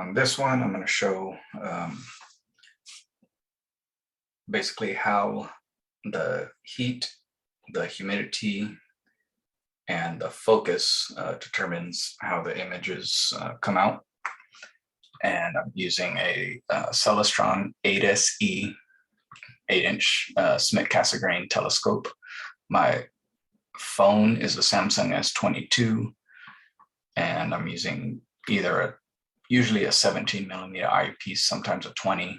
on this one, I'm going to show basically how the heat, the humidity, and the focus determines how the images come out. And I'm using a Celestron 8SE 8-inch Schmidt-Cassegrain telescope. My phone is a Samsung S22, and I'm using either usually a 17 millimeter eyepiece, sometimes a 20.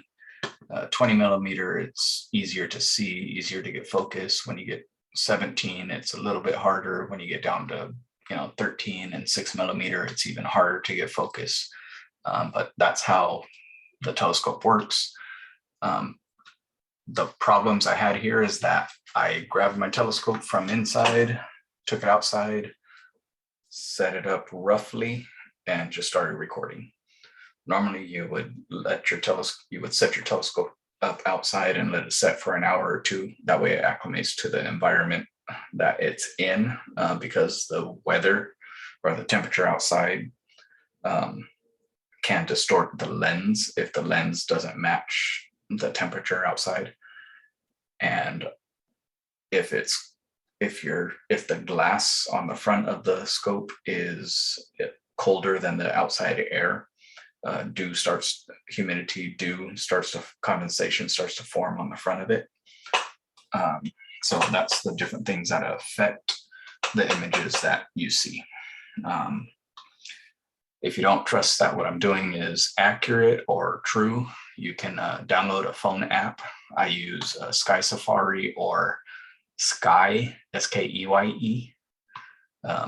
20 millimeter, it's easier to see, easier to get focus. When you get 17, it's a little bit harder. When you get down to 13 and 6 millimeter, it's even harder to get focus. But that's how the telescope works. The problems I had here is that I grabbed my telescope from inside, took it outside, set it up roughly, and just started recording. Normally you would set your telescope up outside and let it set for an hour or two. That way it acclimates to the environment that it's in, because the weather or the temperature outside can distort the lens if the lens doesn't match the temperature outside. And if the glass on the front of the scope is colder than the outside air, condensation starts to form on the front of it. So that's the different things that affect the images that you see. If you don't trust that what I'm doing is accurate or true, you can download a phone app. I use Sky Safari or Sky, Skeye.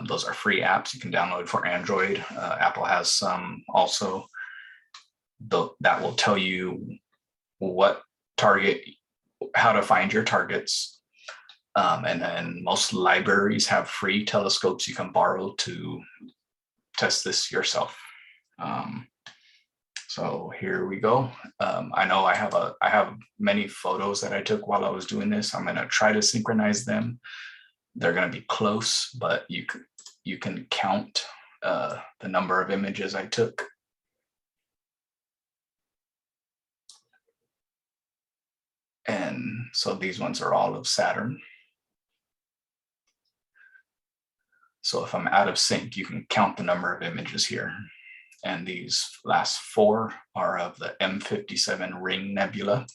Those are free apps you can download for Android. Apple has some also. That will tell you how to find your targets. And then most libraries have free telescopes you can borrow to test this yourself. So here we go. I know I have many photos that I took while I was doing this. I'm going to try to synchronize them. They're going to be close, but you can count the number of images I took. And so these ones are all of Saturn. So if I'm out of sync, you can count the number of images here. And these last 4 are of the M57 Ring Nebula.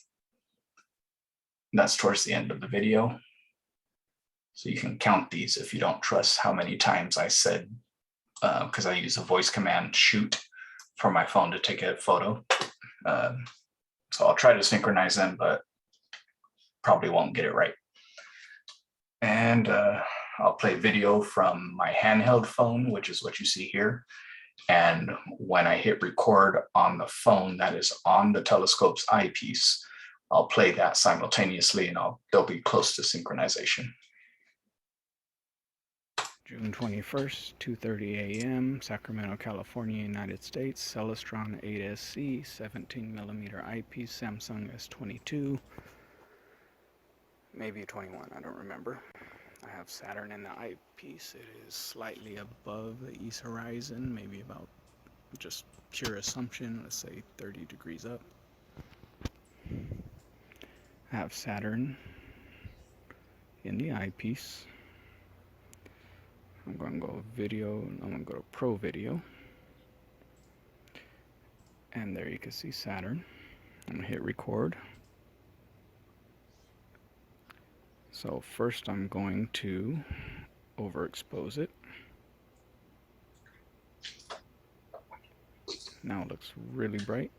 That's towards the end of the video. So you can count these if you don't trust how many times I said, because I use a voice command shoot for my phone to take a photo. So I'll try to synchronize them, but probably won't get it right. And I'll play video from my handheld phone, which is what you see here. And when I hit record on the phone that is on the telescope's eyepiece, I'll play that simultaneously, and they'll be close to synchronization. June 21st, 2:30 a.m., Sacramento, California, United States. Celestron 8SE, 17 millimeter eyepiece, Samsung S22, maybe 21, I don't remember. I have Saturn in the eyepiece. It is slightly above the east horizon, maybe about, just pure assumption, let's say 30 degrees up. I have Saturn in the eyepiece. I'm going to go video, I'm going to go to Pro Video. And there you can see Saturn. I'm going to hit record. So first I'm going to overexpose it. Now it looks really bright.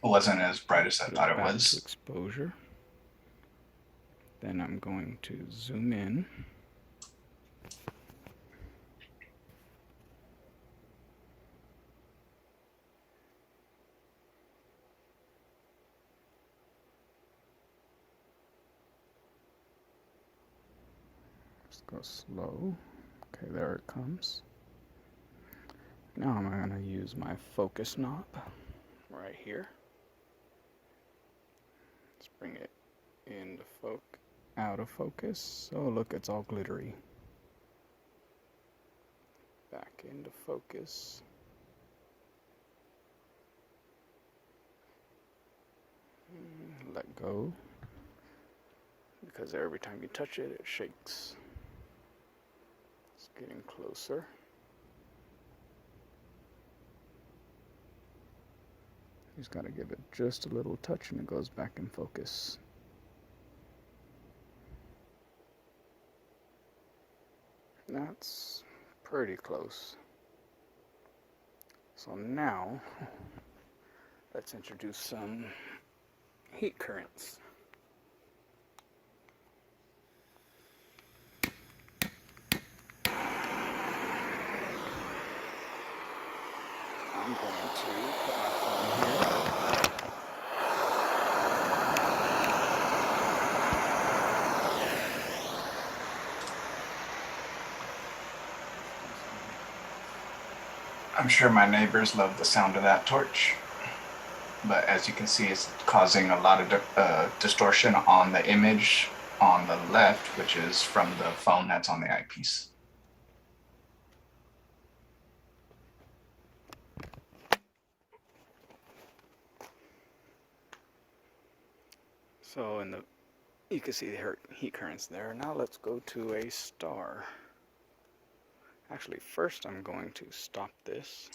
It wasn't as bright as I thought it was. Exposure. Then I'm going to zoom in. Just go slow. Okay, there it comes. Now I'm going to use my focus knob right here. Let's bring it into focus, out of focus. So look, it's all glittery. Back into focus. go, because every time you touch it, it shakes. It's getting closer. You just got to give it just a little touch and it goes back in focus. That's pretty close. So now, let's introduce some heat currents. I'm going to put my phone here. I'm sure my neighbors love the sound of that torch, but as you can see, it's causing a lot of distortion on the image on the left, which is from the phone that's on the eyepiece. So you can see the heat currents there. Now let's go to a star. Actually, first I'm going to stop this.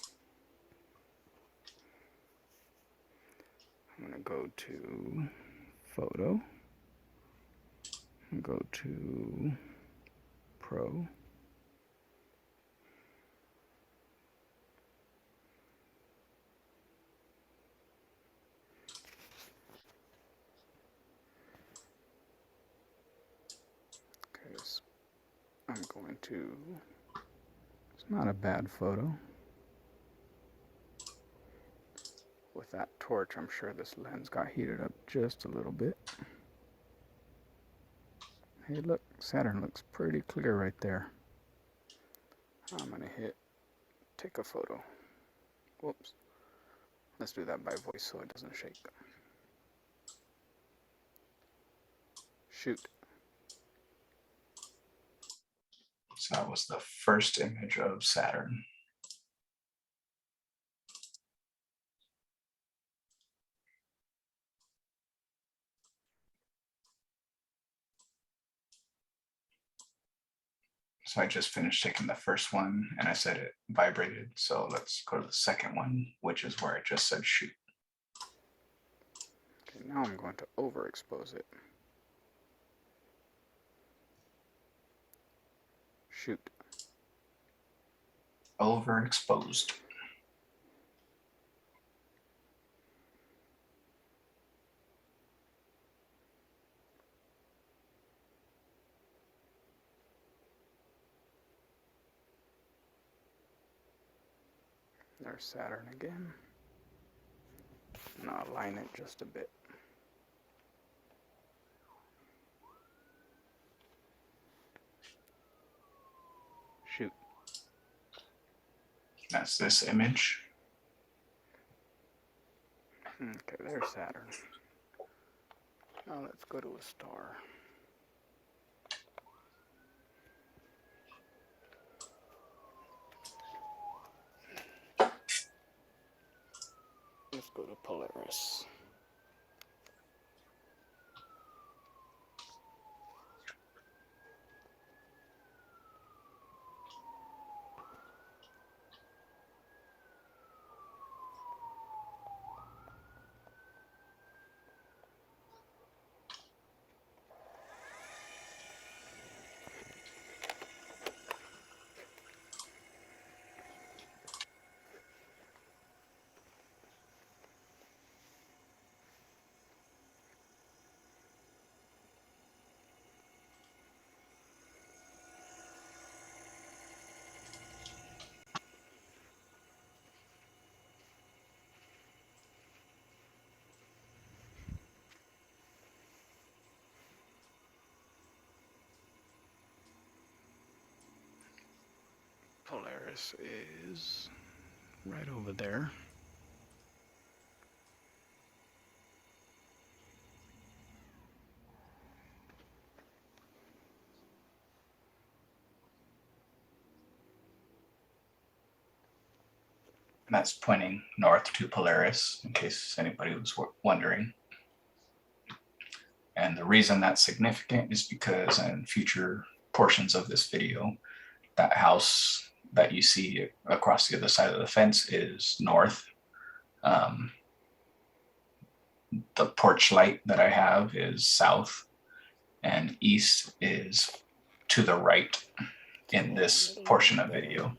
I'm going to go to Photo, and go to Pro. Okay, so I'm going to, it's not a bad photo. With that torch, I'm sure this lens got heated up just a little bit. Hey, look, Saturn looks pretty clear right there. I'm gonna hit take a photo. Whoops. Let's do that by voice so it doesn't shake. Shoot. So that was the first image of Saturn. So I just finished taking the first one and I said it vibrated. So let's go to the second one, which is where I just said shoot. Okay, now I'm going to overexpose it. Shoot. Overexposed. There's Saturn again. And I'll align it just a bit. Shoot. That's this image. Okay, there's Saturn. Now let's go to a star. Let's go to Polaris. Polaris is right over there. And that's pointing north to Polaris, in case anybody was wondering. And the reason that's significant is because in future portions of this video, that house that you see across the other side of the fence is north. The porch light that I have is south, and east is to the right in this portion of video.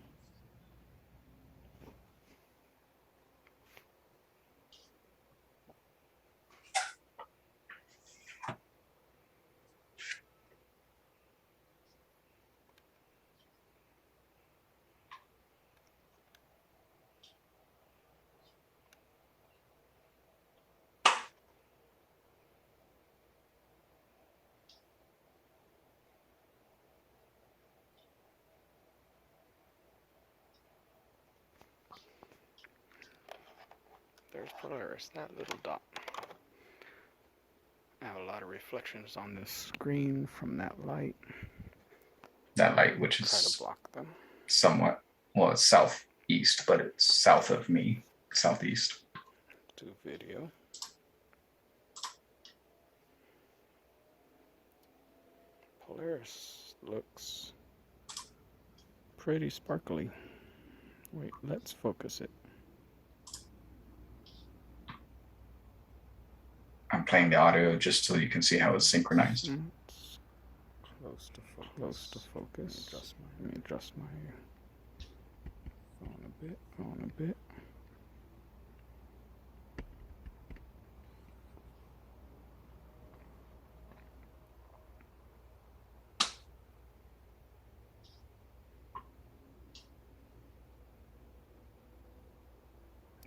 There's Polaris, that little dot. I have a lot of reflections on this screen from that light. That light, which Try to is block them. somewhat, well, it's southeast, but it's south of me, southeast. Do video. Polaris looks pretty sparkly. Wait, let's focus it. I'm playing the audio just so you can see how it's synchronized. It's close to focus. Close to focus. Let me adjust my phone a bit. Phone a bit.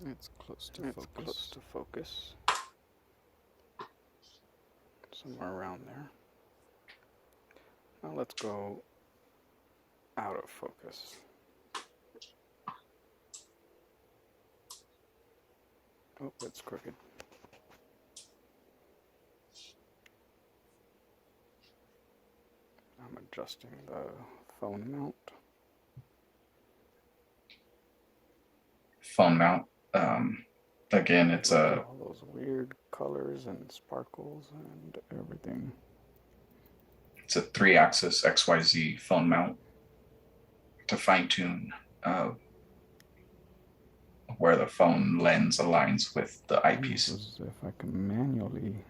It's close to focus. Close to focus. Somewhere around there. Now let's go out of focus. Oh, it's crooked. I'm adjusting the phone mount. Phone mount. Again, it's all those weird colors and sparkles and everything. It's a 3-axis XYZ phone mount to fine tune where the phone lens aligns with the eyepiece. As if I can manually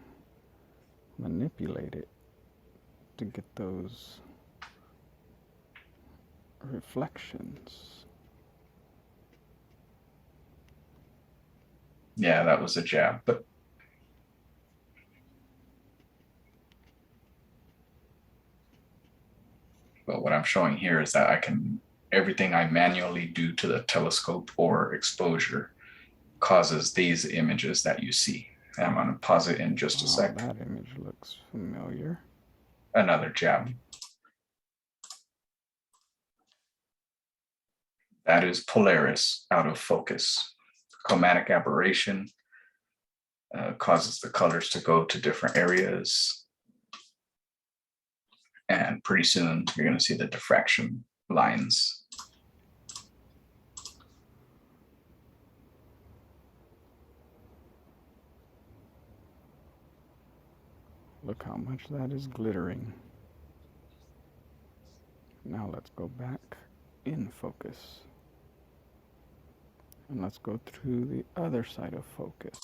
manipulate it to get those reflections. Yeah, that was a jab, but what I'm showing here is that I can, everything I manually do to the telescope or exposure causes these images that you see. And I'm going to pause it in just a sec. That image looks familiar. Another jab. That is Polaris out of focus. Chromatic aberration causes the colors to go to different areas. And pretty soon you're going to see the diffraction lines. Look how much that is glittering. Now let's go back in focus. And let's go through the other side of focus.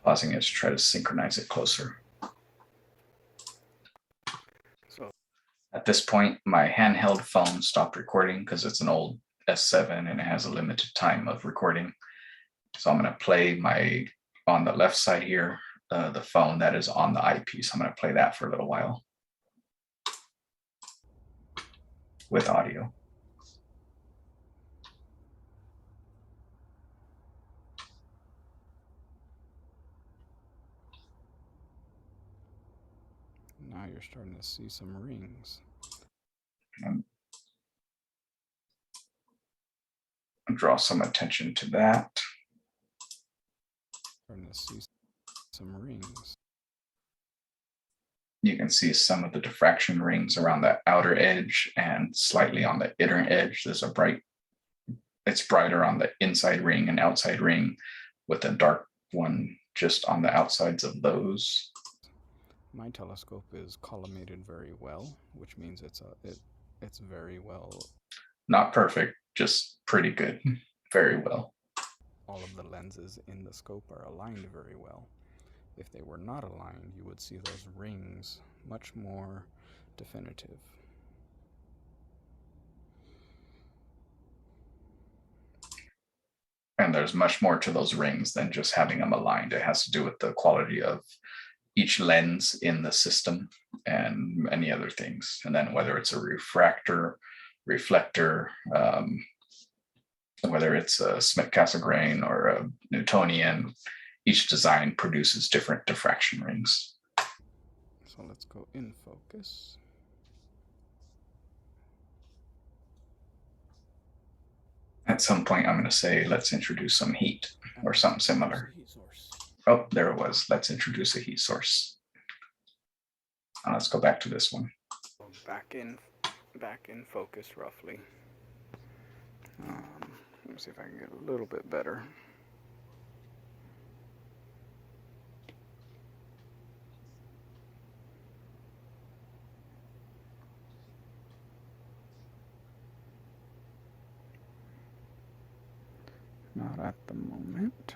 Pausing it to try to synchronize it closer. So at this point, my handheld phone stopped recording because it's an old S7 and it has a limited time of recording. So I'm going to play on the left side here, the phone that is on the eyepiece. I'm going to play that for a little while with audio. now you're starting to see some rings. Draw some attention to that. Starting to see some rings. You can see some of the diffraction rings around the outer edge and slightly on the inner edge. There's it's brighter on the inside ring and outside ring with a dark one just on the outsides of those? My telescope is collimated very well, which means it's very well. Not perfect, just pretty good. Very well. All of the lenses in the scope are aligned very well. If they were not aligned, you would see those rings much more definitive. And there's much more to those rings than just having them aligned. It has to do with the quality of each lens in the system and many other things. And then whether it's a refractor, reflector, whether it's a Smith-Cassegrain or a Newtonian, each design produces different diffraction rings. So let's go in focus. At some point, I'm going to say, let's introduce some heat or something similar. Heat source. Oh, there it was. Let's introduce a heat source. Let's go back to this one. Back in focus roughly. Let me see if I can get a little bit better. Not at the moment.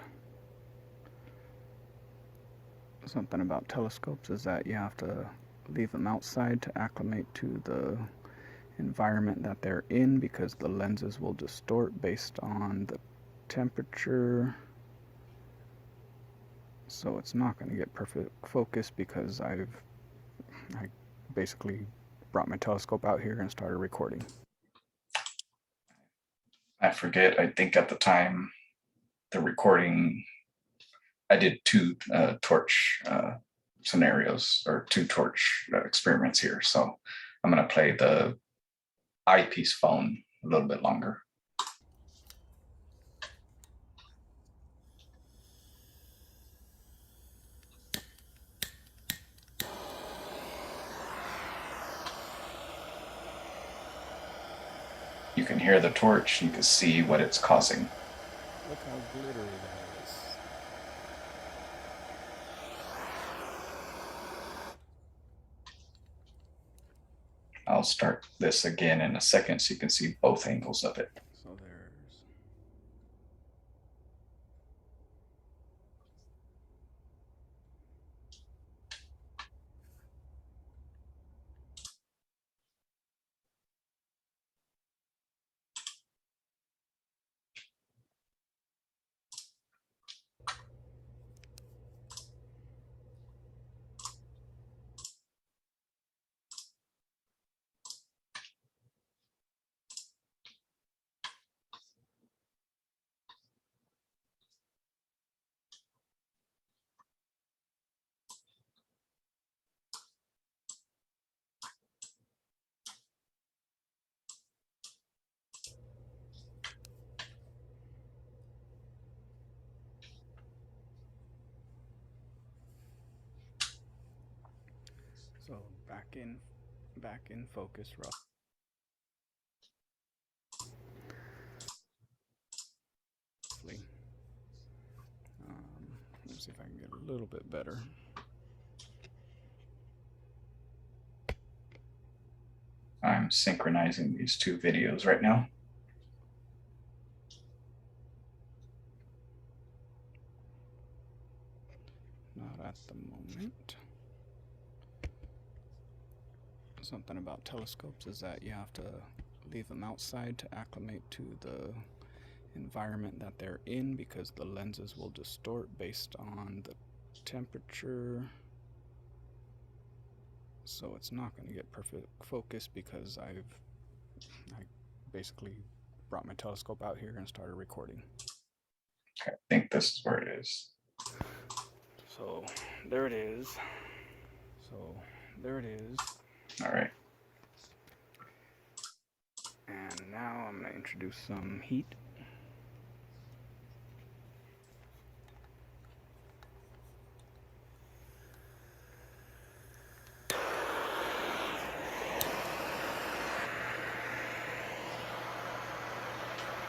Something about telescopes is that you have to leave them outside to acclimate to the environment that they're in, because the lenses will distort based on the temperature. So it's not going to get perfect focus because I basically brought my telescope out here and started recording. I forget, I think at the time, the recording, I did two torch scenarios or two torch experiments here. So I'm going to play the eyepiece phone a little bit longer. You can hear the torch, you can see what it's causing. Look how glittery that is. I'll start this again in a second so you can see both angles of it. So there's so back in focus roughly. Let me see if I can get a little bit better. I'm synchronizing these two videos right now. Not at the moment. Something about telescopes is that you have to leave them outside to acclimate to the environment that they're in, because the lenses will distort based on the temperature. So it's not going to get perfect focus because I basically brought my telescope out here and started recording. Okay, I think this is where it is. So there it is. All right. And now I'm going to introduce some heat.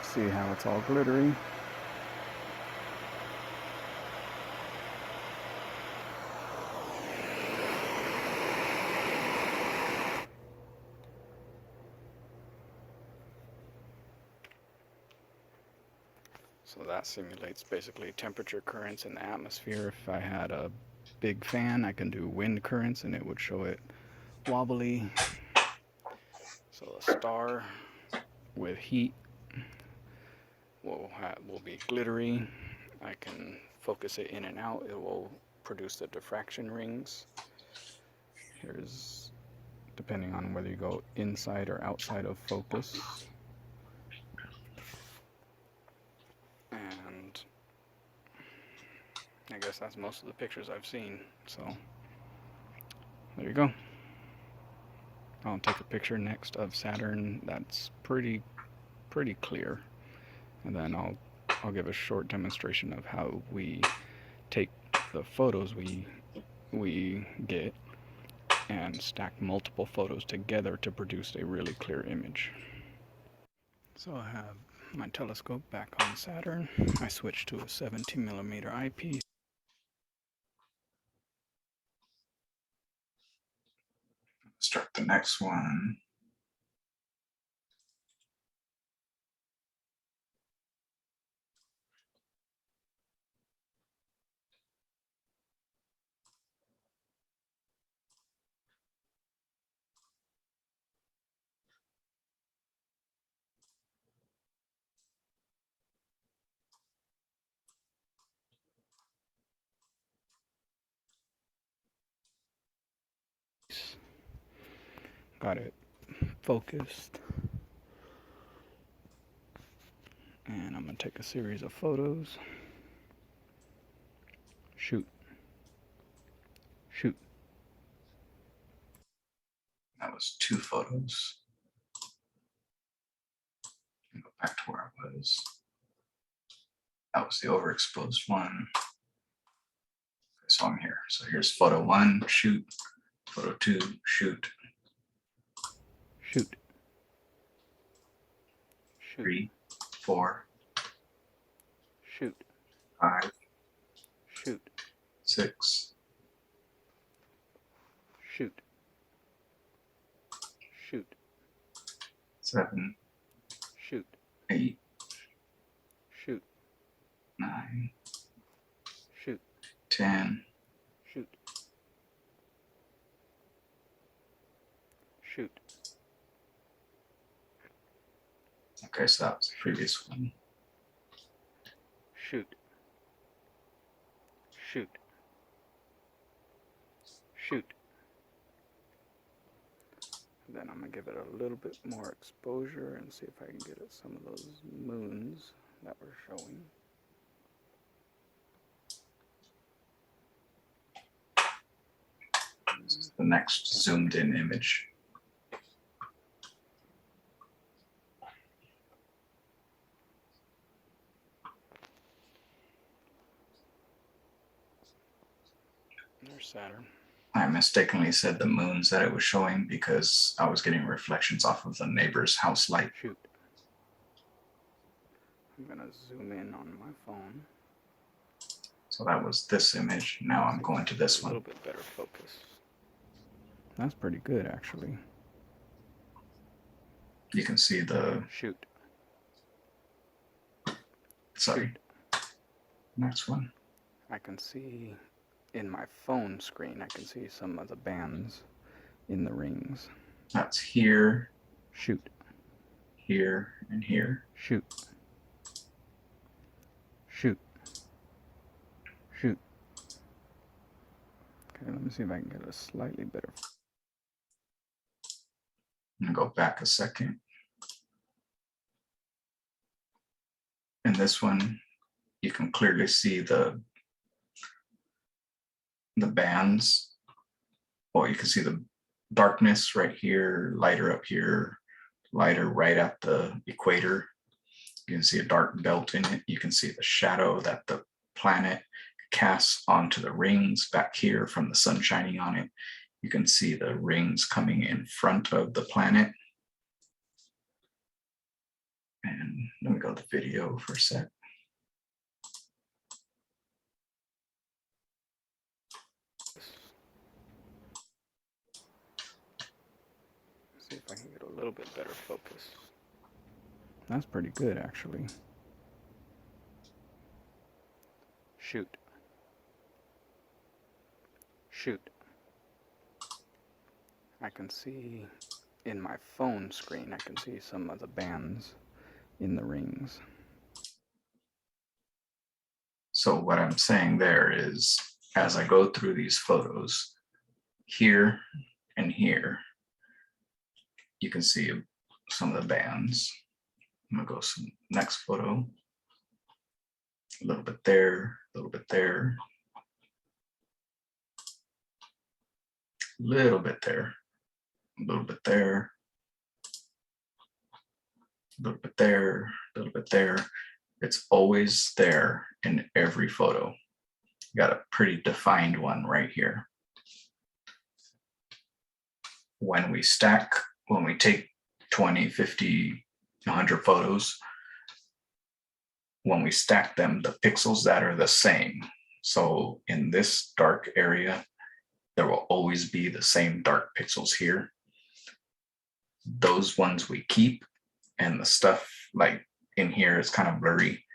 See how it's all glittery. So that simulates basically temperature currents in the atmosphere. If I had a big fan, I can do wind currents and it would show it wobbly. So a star with heat will be glittery. I can focus it in and out. It will produce the diffraction rings. Here's, depending on whether you go inside or outside of focus. And I guess that's most of the pictures I've seen. So there you go. I'll take a picture next of Saturn that's pretty clear, and then I'll give a short demonstration of how we take the photos we get and stack multiple photos together to produce a really clear image. So I have my telescope back on Saturn. I switched to a 17mm eyepiece. Start the next one. Got it focused. And I'm going to take a series of photos. Shoot. Shoot. That was 2 photos. Go back to where I was. That was the overexposed one. Okay, so I'm here. So here's photo 1, shoot. Photo 2, shoot. Shoot. Shoot. 3, 4, Shoot. 5, Shoot. 6, Shoot. Shoot. 7, Shoot. 8, Shoot. 9, Shoot. 10, Shoot. Shoot. okay, so that was the previous one. Shoot. Shoot. Shoot. Then I'm going to give it a little bit more exposure and see if I can get at some of those moons that we're showing. This is the next zoomed in image. There's Saturn. I mistakenly said the moons that it was showing because I was getting reflections off of the neighbor's house light. Shoot. I'm going to zoom in on my phone. So that was this image. Now I'm going to this A one. little bit better focus. That's pretty good, actually. You can see the, Shoot. sorry, next one. I can see in my phone screen, I can see some of the bands in the rings. That's here, Shoot. here, and here. Shoot. Shoot. Shoot. Okay, let me see if I can get a slightly better. I'm gonna go back a second. In this one, you can clearly see the bands. Well, you can see the darkness right here, lighter up here, lighter right at the equator. You can see a dark belt in it. You can see the shadow that the planet casts onto the rings back here from the sun shining on it. You can see the rings coming in front of the planet. And let me go to the video for a sec. See if I can get a little bit better focus. That's pretty good, actually. Shoot. Shoot. I can see in my phone screen, I can see some of the bands in the rings. So what I'm saying there is, as I go through these photos, here and here, you can see some of the bands. I'm gonna go some next photo. A little bit there, a little bit there, a little bit there, a little bit there, a little bit there, a little bit there. It's always there in every photo. You got a pretty defined one right here. When we stack, when we take 20, 50, 100 photos, when we stack them, the pixels that are the same. So in this dark area, there will always be the same dark pixels here. Those ones we keep, and the stuff like in here is kind of blurry.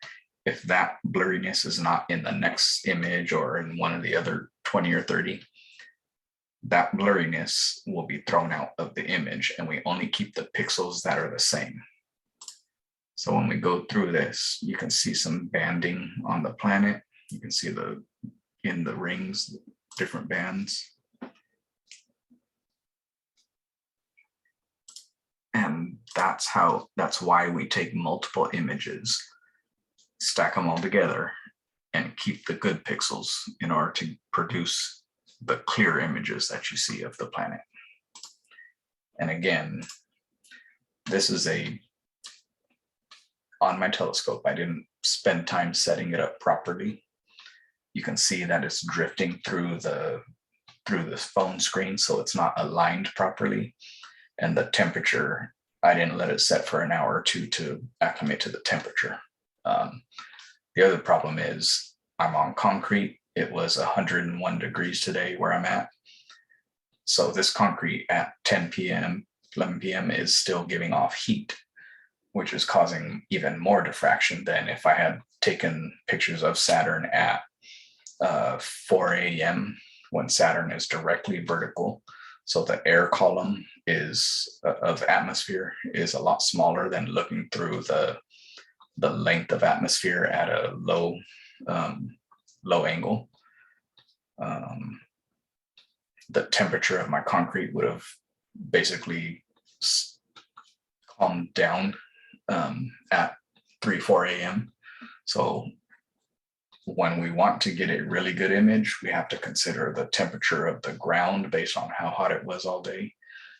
If that blurriness is not in the next image or in one of the other 20 or 30, that blurriness will be thrown out of the image, and we only keep the pixels that are the same. So when we go through this, you can see some banding on the planet. You can see in the rings, different bands. And that's why we take multiple images, stack them all together, and keep the good pixels in order to produce the clear images that you see of the planet. And again, this is on my telescope. I didn't spend time setting it up properly. You can see that it's drifting through the phone screen, so it's not aligned properly. And the temperature, I didn't let it set for an hour or two to acclimate to the temperature. The other problem is I'm on concrete. It was 101 degrees today where I'm at. So this concrete at 10 p.m., 11 p.m. is still giving off heat, which is causing even more diffraction than if I had taken pictures of Saturn at 4 a.m. when Saturn is directly vertical. So the air column of atmosphere is a lot smaller than looking through the length of atmosphere at a low angle. The temperature of my concrete would have basically calmed down at 3-4 a.m. So when we want to get a really good image, we have to consider the temperature of the ground based on how hot it was all day,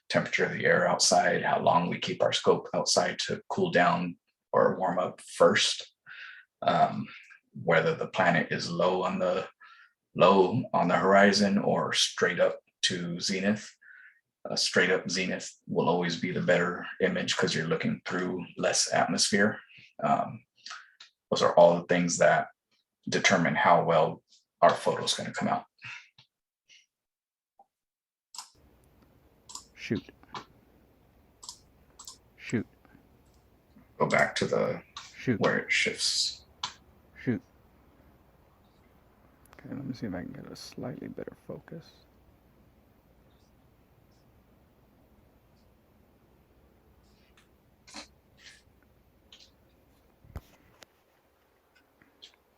temperature of the air outside, how long we keep our scope outside to cool down or warm up first, whether the planet is low on the horizon or straight up to zenith. A straight up zenith will always be the better image because you're looking through less atmosphere. Those are all the things that determine how well our photo is going to come out. Shoot. Shoot. Go back to the Shoot. where it shifts. Shoot. Okay, let me see if I can get a slightly better focus.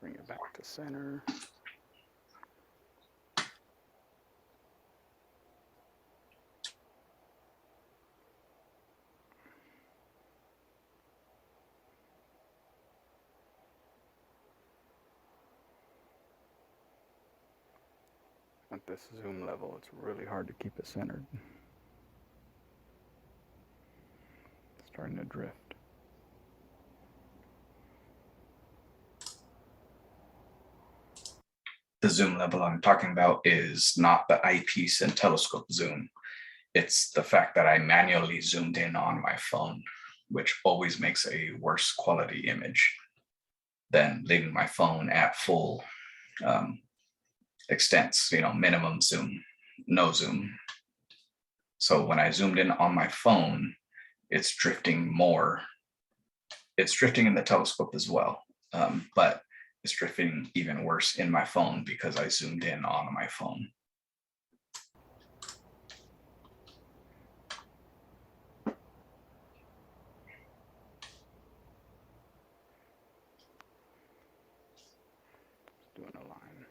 Bring it back to center. At this zoom level, it's really hard to keep it centered. It's starting to drift. The zoom level I'm talking about is not the eyepiece and telescope zoom. It's the fact that I manually zoomed in on my phone, which always makes a worse quality image than leaving my phone at full extents, minimum zoom, no zoom. So when I zoomed in on my phone, it's drifting more. It's drifting in the telescope as well, but it's drifting even worse in my phone because I zoomed in on my phone. Doing a line.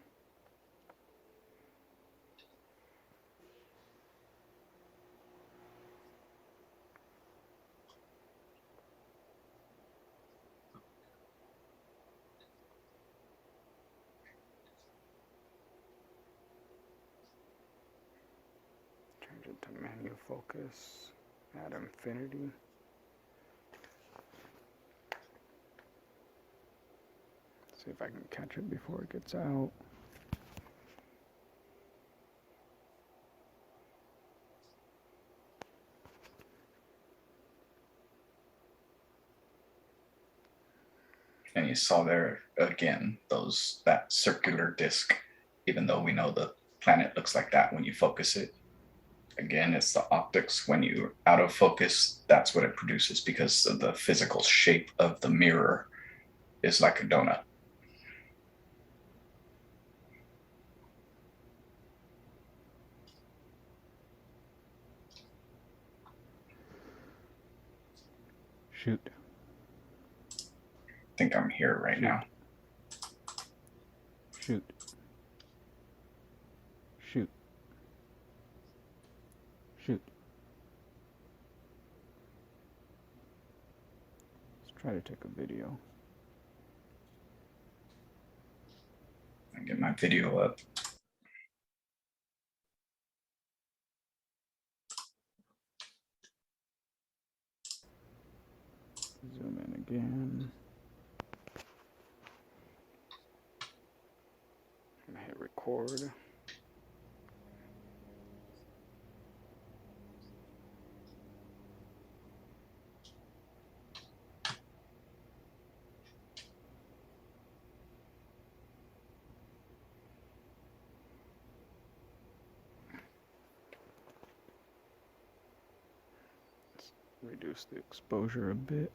Change it to menu focus, add infinity. See if I can catch it before it gets out. And you saw there again, that circular disc, even though we know the planet looks like that when you focus it. Again, it's the optics. When you're out of focus, that's what it produces because of the physical shape of the mirror is like a donut. Shoot. I think I'm here right Shoot. now. Shoot. Shoot. Shoot. Let's try to take a video. I get my video up. Zoom in again. I'm gonna hit record. Let's reduce the exposure a bit.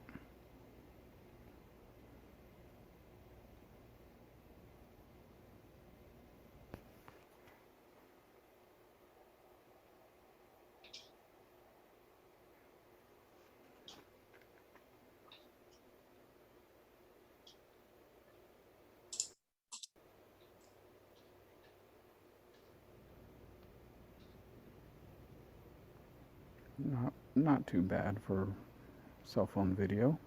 Not too bad for cell phone video.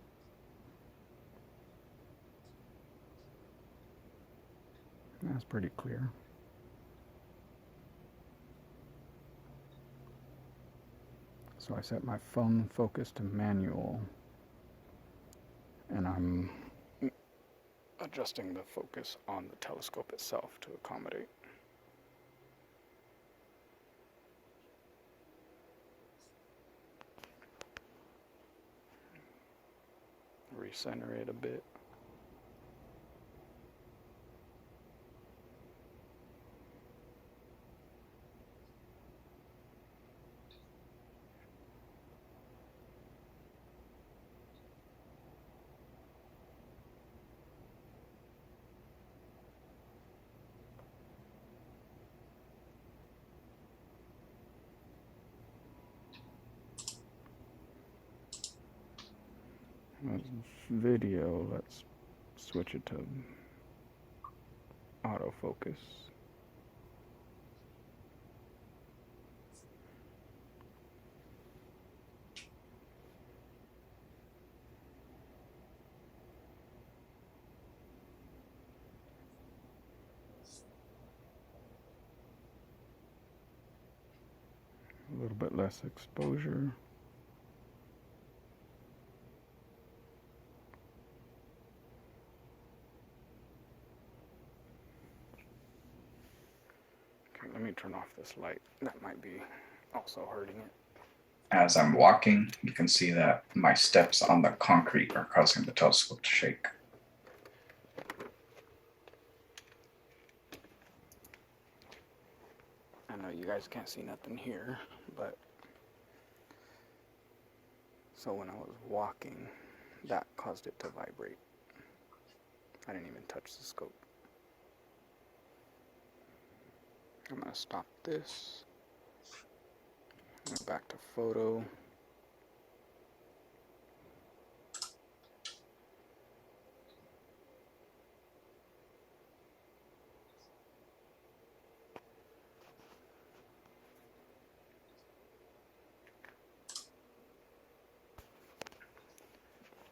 That's pretty clear. So I set my phone focus to manual, and I'm adjusting the focus on the telescope itself to accommodate. Recenter it a bit. Video, let's switch it to autofocus. A little bit less exposure. Okay, let me turn off this light. That might be also hurting it. As I'm walking, you can see that my steps on the concrete are causing the telescope to shake. I know you guys can't see nothing here, but so when I was walking, that caused it to vibrate. I didn't even touch the scope. I'm gonna stop this. Go back to photo.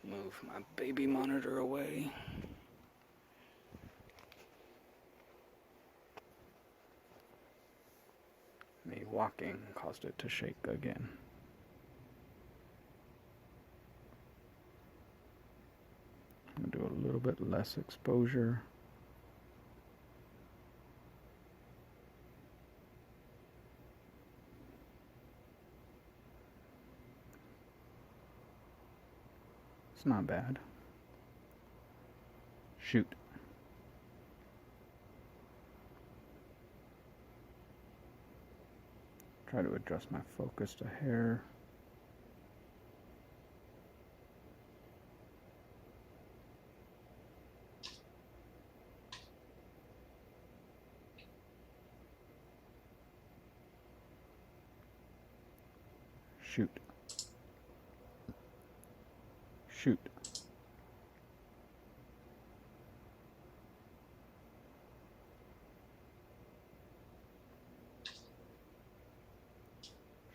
Move my baby monitor away. Me walking caused it to shake again. I'm gonna do a little bit less exposure. It's not bad. Shoot. Try to adjust my focus to hair. Shoot. Shoot.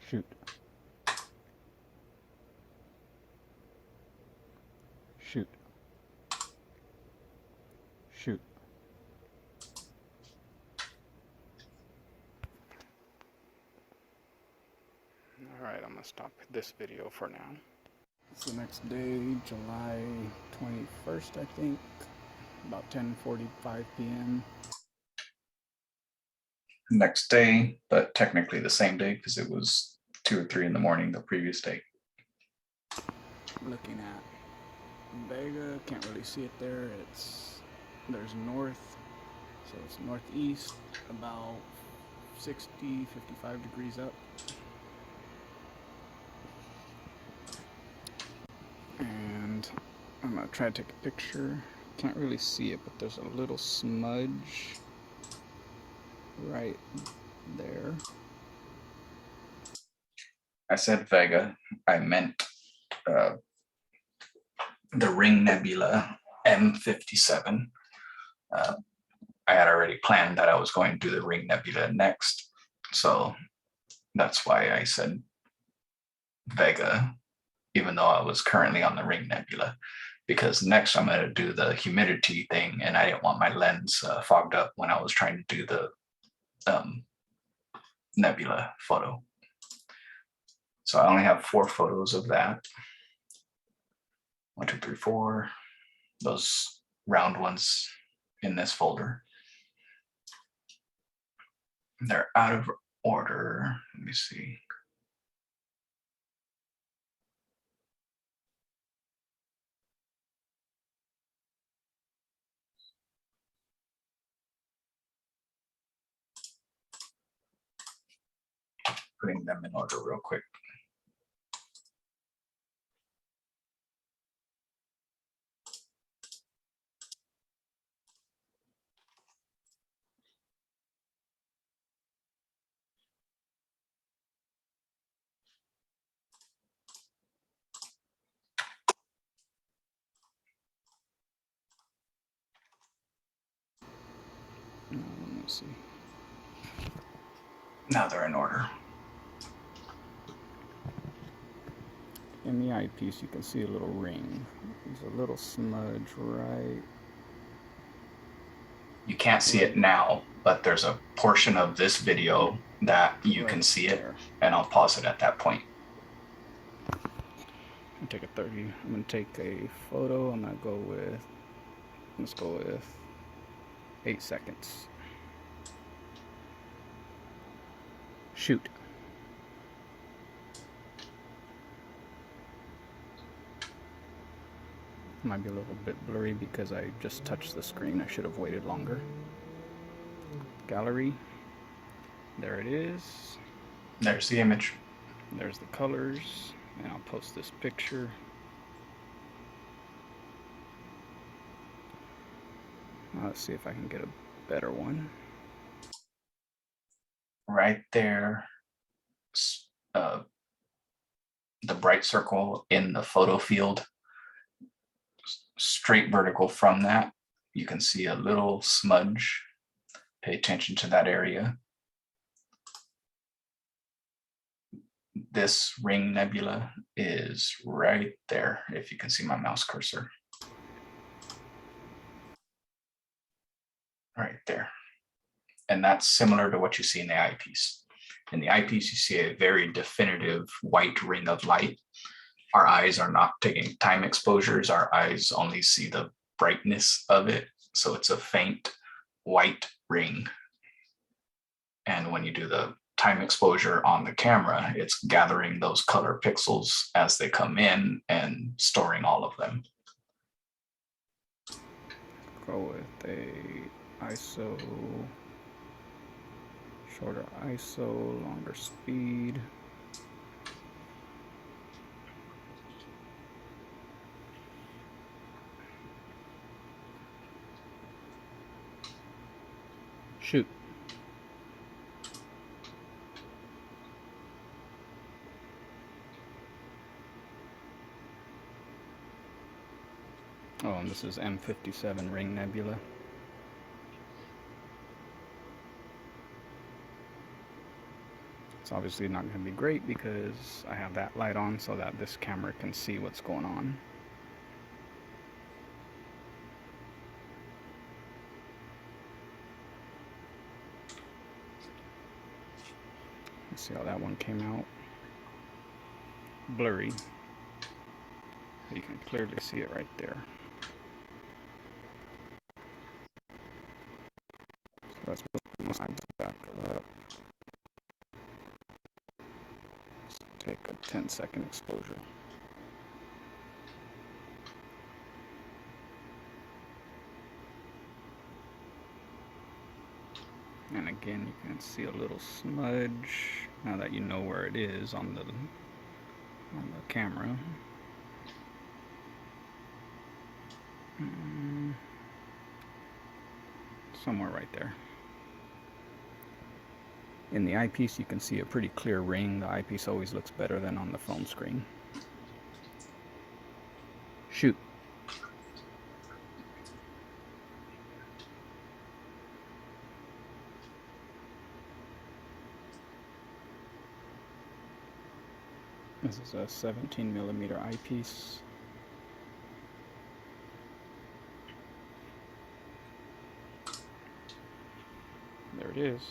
Shoot. Shoot. Shoot. Alright, I'm gonna stop this video for now. It's the next day, July 21st, I think, about 10:45 p.m. Next day, but technically the same day because it was 2 or 3 in the morning the previous day. Looking at Vega, can't really see it there. There's north, so it's northeast, about 60, 55 degrees up. And I'm gonna try to take a picture. Can't really see it, but there's a little smudge right there. I said Vega, I meant the Ring Nebula M57. I had already planned that I was going to do the Ring Nebula next, so that's why I said Vega, even though I was currently on the Ring Nebula, because next I'm going to do the humidity thing, and I didn't want my lens fogged up when I was trying to do the nebula photo. So I only have 4 photos of that. 1, 2, 3, 4. Those round ones in this folder. They're out of order. Let me see. Putting them in order real quick. Let me see. Now they're in order. In the eyepiece, you can see a little ring. There's a little smudge right. You can't see it now, but there's a portion of this video that you can see it, and I'll pause it at that point. I'm gonna take a 30. I'm gonna take a photo. I'm gonna go with, let's go with 8 seconds. Shoot. Might be a little bit blurry because I just touched the screen. I should have waited longer. Gallery. There it is. There's the image. There's the colors. And I'll post this picture. Let's see if I can get a better one. Right there, the bright circle in the photo field, straight vertical from that, you can see a little smudge. Pay attention to that area. This ring nebula is right there, if you can see my mouse cursor. Right there. And that's similar to what you see in the eyepiece. In the eyepiece, you see a very definitive white ring of light. Our eyes are not taking time exposures. Our eyes only see the brightness of it. So it's a faint white ring. And when you do the time exposure on the camera, it's gathering those color pixels as they come in and storing all of them. Go with a ISO, shorter ISO, longer speed. Shoot. Oh, and this is M57 Ring Nebula. It's obviously not going to be great because I have that light on so that this camera can see what's going on. Let's see how that one came out. Blurry. You can clearly see it right there. So that's what my sides back up. Let's take a 10-second exposure. And again, you can see a little smudge now that you know where it is on the camera. Somewhere right there. In the eyepiece, you can see a pretty clear ring. The eyepiece always looks better than on the phone screen. Shoot. This is a 17mm eyepiece. There it is.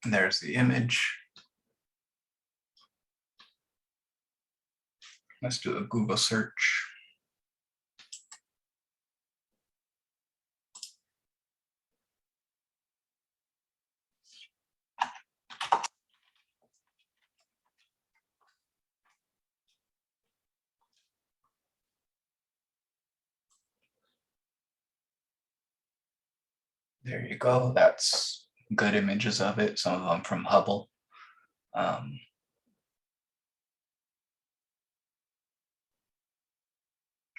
And there's the image. Let's do a Google search. There you go. That's good images of it. Some of them from Hubble. I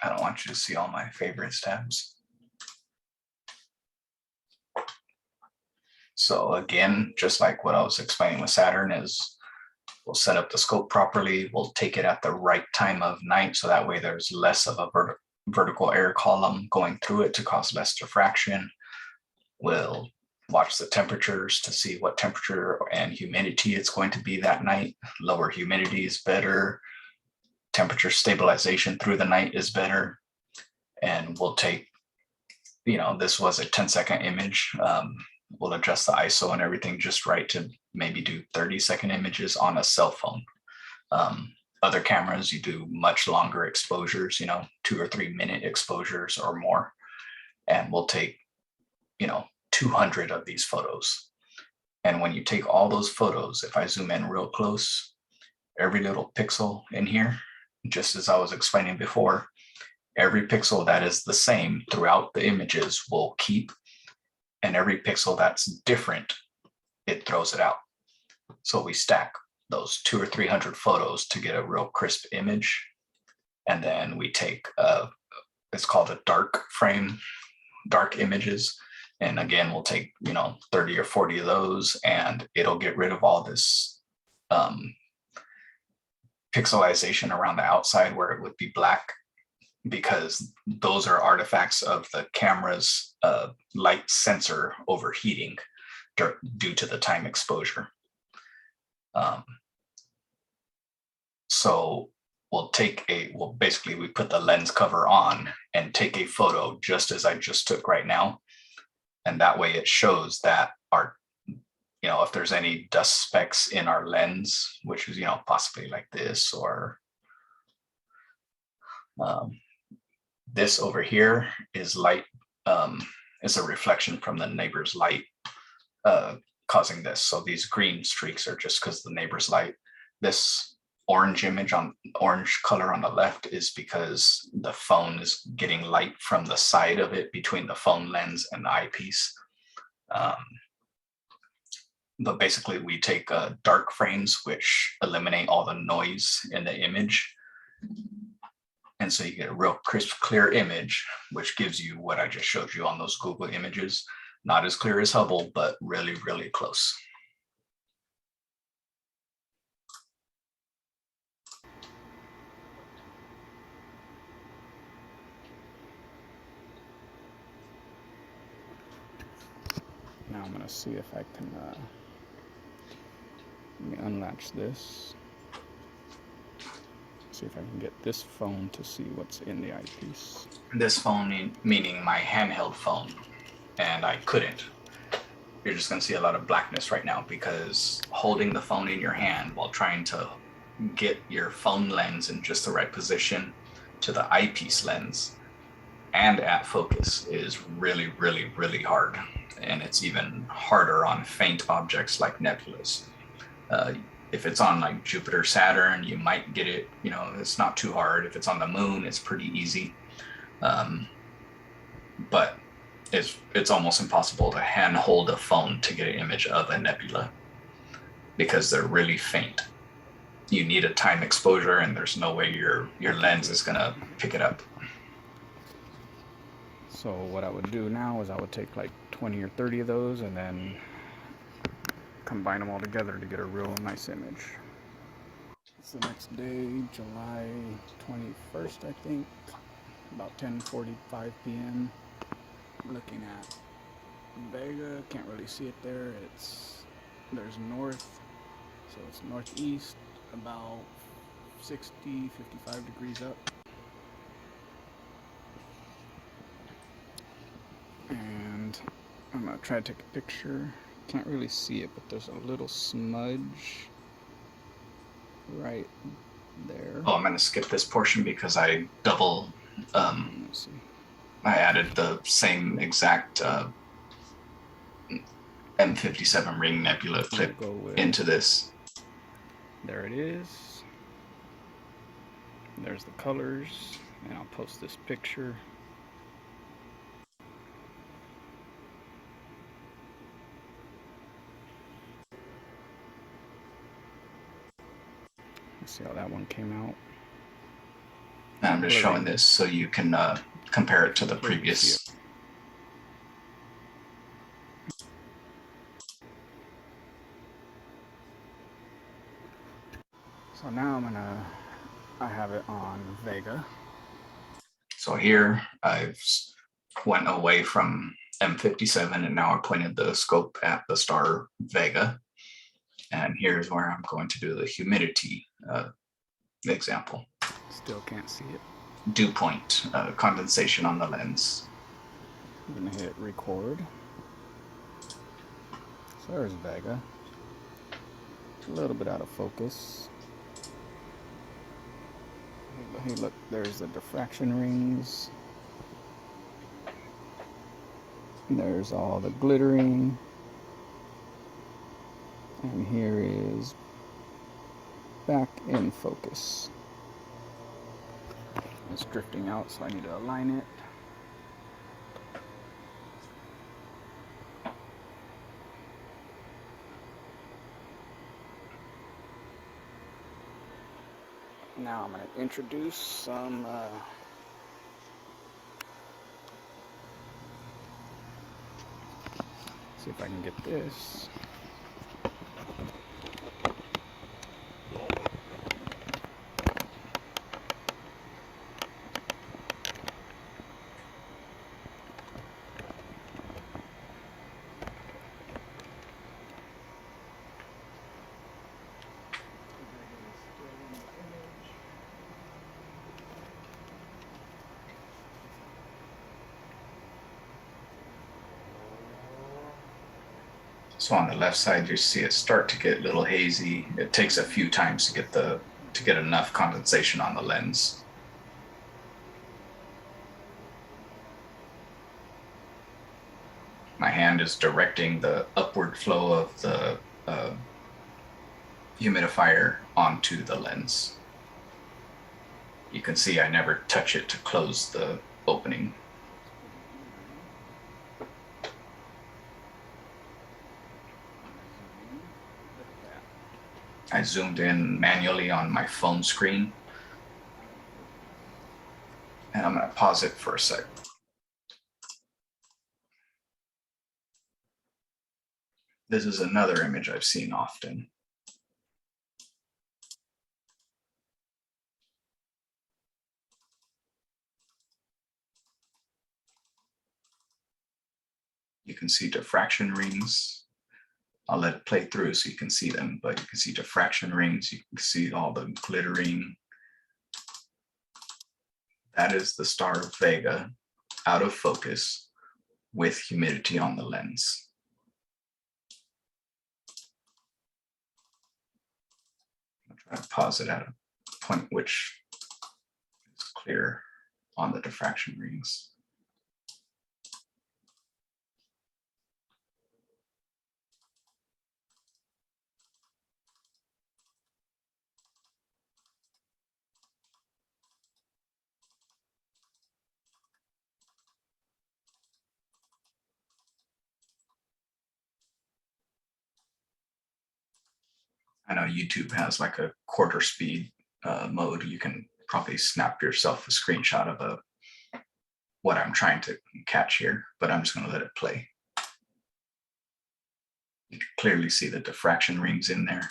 don't want you to see all my favorites tabs. So again, just like what I was explaining with Saturn, is we'll set up the scope properly. We'll take it at the right time of night, so that way there's less of a vertical air column going through it to cause less diffraction. We'll watch the temperatures to see what temperature and humidity it's going to be that night. Lower humidity is better. Temperature stabilization through the night is better. And we'll take, this was a 10-second image. We'll adjust the ISO and everything just right to maybe do 30-second images on a cell phone. Other cameras, you do much longer exposures, 2 or 3 minute exposures or more. And we'll take, 200 of these photos. And when you take all those photos, if I zoom in real close, every little pixel in here, just as I was explaining before, every pixel that is the same throughout the images will keep, and every pixel that's different, it throws it out. So we stack those 200 or 300 photos to get a real crisp image. And then we take, it's called a dark frame, dark images. And again, we'll take, 30 or 40 of those, and it'll get rid of all this pixelization around the outside where it would be black, because those are artifacts of the camera's light sensor overheating due to the time exposure. So basically we put the lens cover on and take a photo just as I just took right now. And that way it shows that if there's any dust specks in our lens, which is, possibly like this, or this over here is light, it's a reflection from the neighbor's light causing this. So these green streaks are just because the neighbor's light. This orange color on the left is because the phone is getting light from the side of it between the phone lens and the eyepiece. But basically we take dark frames, which eliminate all the noise in the image. And so you get a real crisp, clear image, which gives you what I just showed you on those Google images. Not as clear as Hubble, but really, really close. Now I'm going to see if I can let me unlatch this. See if I can get this phone to see what's in the eyepiece. This phone, meaning my handheld phone, and I couldn't. You're just going to see a lot of blackness right now because holding the phone in your hand while trying to get your phone lens in just the right position to the eyepiece lens and at focus is really, really, really hard. And it's even harder on faint objects like nebulas. If it's on like Jupiter, Saturn, you might get it, it's not too hard. If it's on the moon, it's pretty easy. But it's almost impossible to hand hold a phone to get an image of a nebula because they're really faint. You need a time exposure, and there's no way your lens is gonna pick it up. So what I would do now is I would take like 20 or 30 of those and then combine them all together to get a real nice image. It's the next day, July 21st, I think, about 10:45 p.m. Looking at Vega, can't really see it there. There's north, so it's northeast, about 60, 55 degrees up. And I'm gonna try to take a picture. Can't really see it, but there's a little smudge right there. Oh, I'm gonna skip this portion because I double I added the same exact M57 Ring Nebula clip into this. There it is. There's the colors, and I'll post this picture. Let's see how that one came out. And I'm just showing this so you can compare it to the previous. So now I have it on Vega. So here I've went away from M57 and now I pointed the scope at the star Vega. And here's where I'm going to do the humidity example. Still can't see it. Dew point, condensation on the lens. I'm gonna hit record. So there's Vega. A little bit out of focus. Hey, look, there's the diffraction rings. There's all the glittering. And here is back in focus. It's drifting out, so I need to align it. Now I'm going to introduce some see if I can get this. So on the left side, you see it start to get a little hazy. It takes a few times to get enough condensation on the lens. My hand is directing the upward flow of the humidifier onto the lens. You can see I never touch it to close the opening. I zoomed in manually on my phone screen. And I'm going to pause it for a sec. This is another image I've seen often. You can see diffraction rings. I'll let it play through so you can see them, but you can see diffraction rings. You can see all the glittering. That is the star Vega out of focus with humidity on the lens. I'll try to pause it at a point which is clear on the diffraction rings. I know YouTube has like a quarter speed mode. You can probably snap yourself a screenshot of what I'm trying to catch here, but I'm just going to let it play. You can clearly see the diffraction rings in there.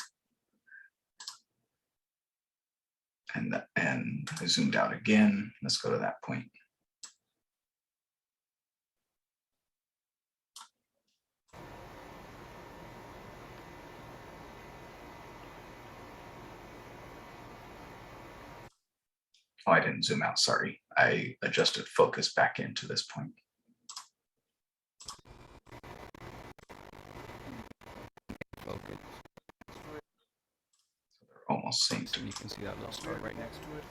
And I zoomed out again. Let's go to that point. Oh, I didn't zoom out, sorry. I adjusted focus back into this point. Focus. So they're almost synced. You can see that little star right next to it.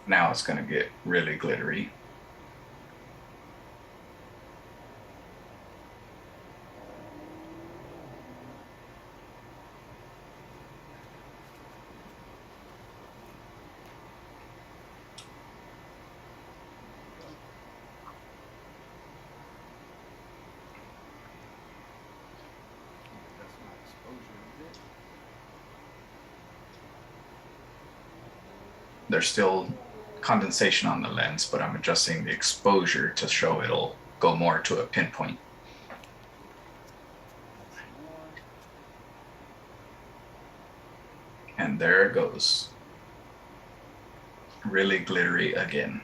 Now it's going to get really glittery. There's still condensation on the lens, but I'm adjusting the exposure to show it'll go more to a pinpoint. And there it goes. Really glittery again.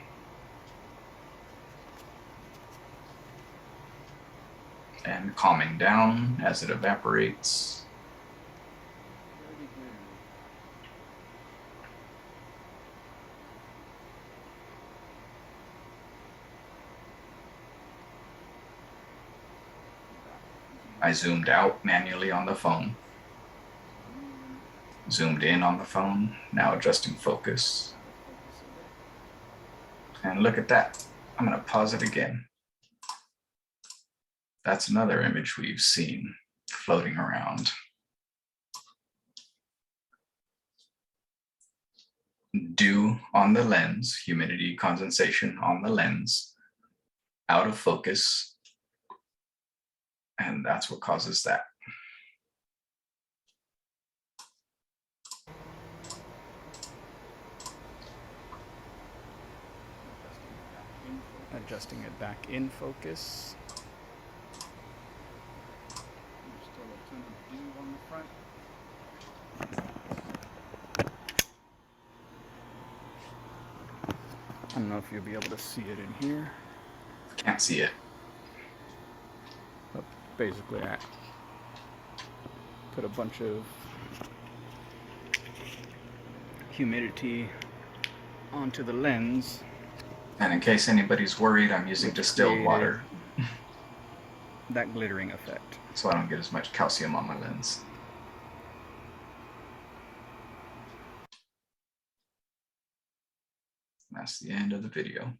And calming down as it evaporates. I zoomed out manually on the phone. Zoomed in on the phone, now adjusting focus. And look at that. I'm going to pause it again. That's another image we've seen floating around. Dew on the lens, humidity condensation on the lens, out of focus, And that's what causes that. Adjusting it back in focus. There's still a ton of dew on the front. I don't know if you'll be able to see it in here. Can't see it. But basically, I put a bunch of humidity onto the lens. And in case anybody's worried, I'm using distilled water. That glittering effect. So I don't get as much calcium on my lens. That's the end of the video.